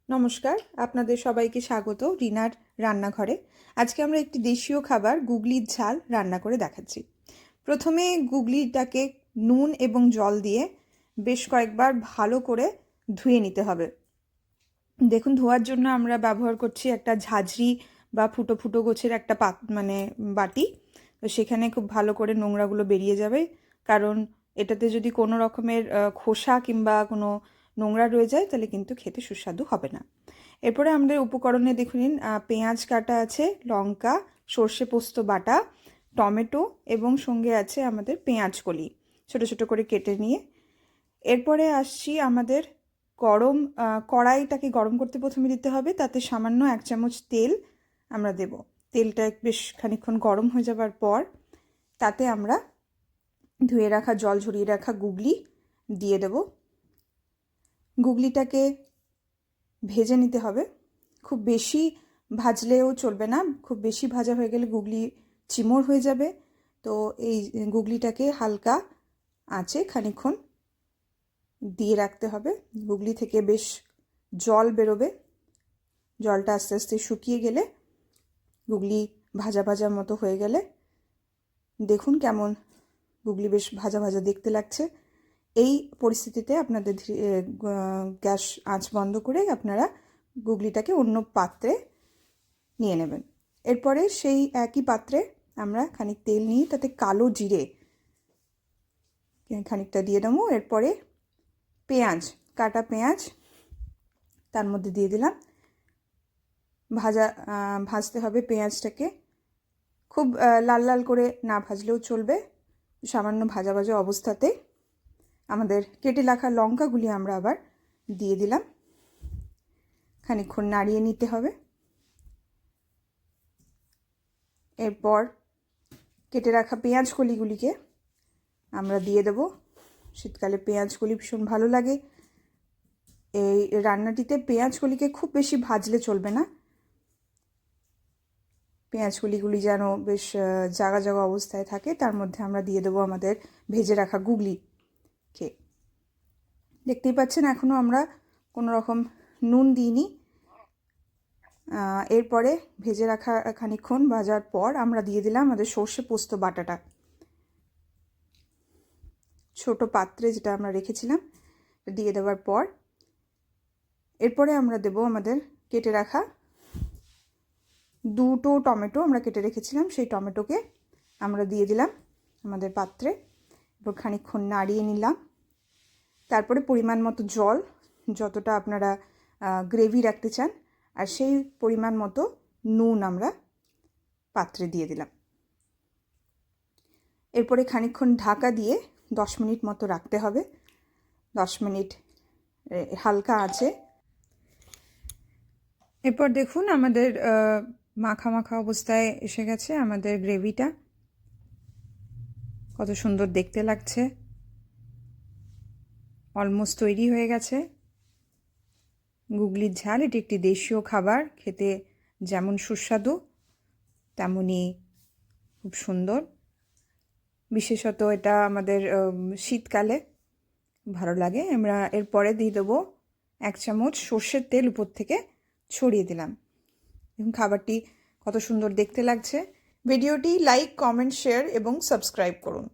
নমস্কার, আপনাদের সবাইকে স্বাগত রিনার রান্নাঘরে। আজকে আমরা একটি দেশীয় খাবার গুগলির ঝাল রান্না করে দেখাচ্ছি। প্রথমে গুগলিটাকে নুন এবং জল দিয়ে বেশ কয়েকবার ভালো করে ধুয়ে নিতে হবে। দেখুন, ধোয়ার জন্য আমরা ব্যবহার করছি একটা ঝাঁঝরি বা ফুটো ফুটো গোছের একটা বাটি। তো সেখানে খুব ভালো করে নোংরাগুলো বেরিয়ে যাবে, কারণ এটাতে যদি কোনো রকমের খোসা কিংবা কোনো নোংরা রয়ে যায় তাহলে কিন্তু খেতে সুস্বাদু হবে না। এরপরে আমাদের উপকরণে দেখুন, পেঁয়াজ কাটা আছে, লঙ্কা, সর্ষে পোস্ত বাটা, টমেটো এবং সঙ্গে আছে আমাদের পেঁয়াজ কলি ছোট ছোট করে কেটে নিয়ে। এরপরে আসছি আমাদের কড়াইটাকে গরম করতে প্রথমে দিতে হবে, তাতে সামান্য 1 চামচ তেল আমরা দেব। তেলটা বেশ খানিকক্ষণ গরম হয়ে যাবার পর তাতে আমরা ধুয়ে রাখা জল ঝরিয়ে রাখা গুগলি দিয়ে দেব। গুগলিটাকে ভেজে নিতে হবে, খুব বেশি ভাজলেও চলবে না, খুব বেশি ভাজা হয়ে গেলে গুগলি চিমড় হয়ে যাবে। তো এই গুগলিটাকে হালকা আঁচে খানিকক্ষণ দিয়ে রাখতে হবে। গুগলি থেকে বেশ জল বেরোবে, জলটা আস্তে আস্তে শুকিয়ে গেলে, গুগলি ভাজা ভাজা মতো হয়ে গেলে, দেখুন কেমন গুগলি বেশ ভাজা ভাজা দেখতে লাগছে। এই পরিস্থিতিতে আপনাদের গ্যাস আঁচ বন্ধ করে আপনারা গুগলিটাকে অন্য পাত্রে নিয়ে নেবেন। এরপরে সেই একই পাত্রে আমরা খানিক তেল নিয়ে তাতে কালো জিরে খানিকটা দিয়ে দেবো। এরপরে কাটা পেঁয়াজ তার মধ্যে দিয়ে দিলাম। ভাজতে হবে পেঁয়াজটাকে, খুব লাল লাল করে না ভাজলেও চলবে, সামান্য ভাজা ভাজা অবস্থাতে আমাদের কেটে রাখা লঙ্কাগুলি আমরা আবার দিয়ে দিলাম। খানিকক্ষণ নাড়িয়ে নিতে হবে। এরপর কেটে রাখা পেঁয়াজ কলিগুলিকে আমরা দিয়ে দেব। শীতকালে পেঁয়াজ কলি ভীষণ ভালো লাগে। এই রান্নাটিতে পেঁয়াজ কলিকে খুব বেশি ভাজলে চলবে না, পেঁয়াজ কলিগুলি যেন বেশ জাগা জাগা অবস্থায় থাকে। তার মধ্যে আমরা দিয়ে দেবো আমাদের ভেজে রাখা গুগলিকে। দেখতেই পাচ্ছেন এখনও আমরা কোনো রকম নুন দিইনি। এরপরে ভেজে রাখা খানিকক্ষণ ভাজার পর আমরা দিয়ে দিলাম আমাদের সর্ষে পোস্ত বাটাটা, ছোট পাত্রে যেটা আমরা রেখেছিলাম দিয়ে দেওয়ার পর এরপরে আমরা দেব আমাদের কেটে রাখা 2টো টমেটো আমরা কেটে রেখেছিলাম, সেই টমেটোকে আমরা দিয়ে দিলাম আমাদের পাত্রে। এরপর খানিকক্ষণ নাড়িয়ে নিলাম। তারপরে পরিমাণ মতো জল, যতটা আপনারা গ্রেভি রাখতে চান, আর সেই পরিমাণ মতো নুন আমরা পাত্রে দিয়ে দিলাম। এরপরে খানিকক্ষণ ঢাকা দিয়ে 10 মিনিট মতো রাখতে হবে। 10 মিনিট হালকা আছে। এরপর দেখুন আমাদের মাখা মাখা অবস্থায় এসে গেছে আমাদের গ্রেভিটা, কত সুন্দর দেখতে লাগছে, অলমোস্ট তৈরি হয়ে গেছে গুগলির ঝাল। এটি একটি দেশীয় খাবার, খেতে যেমন সুস্বাদু তেমনি খুব সুন্দর। বিশেষত এটা আমাদের শীতকালে ভালো লাগে। আমরা এরপরে দিয়ে দেবো 1 চামচ সর্ষের তেল উপর থেকে ছড়িয়ে দিলাম। এবং খাবারটি কত সুন্দর দেখতে লাগছে। ভিডিওটি লাইক, কমেন্ট, শেয়ার এবং সাবস্ক্রাইব করুন।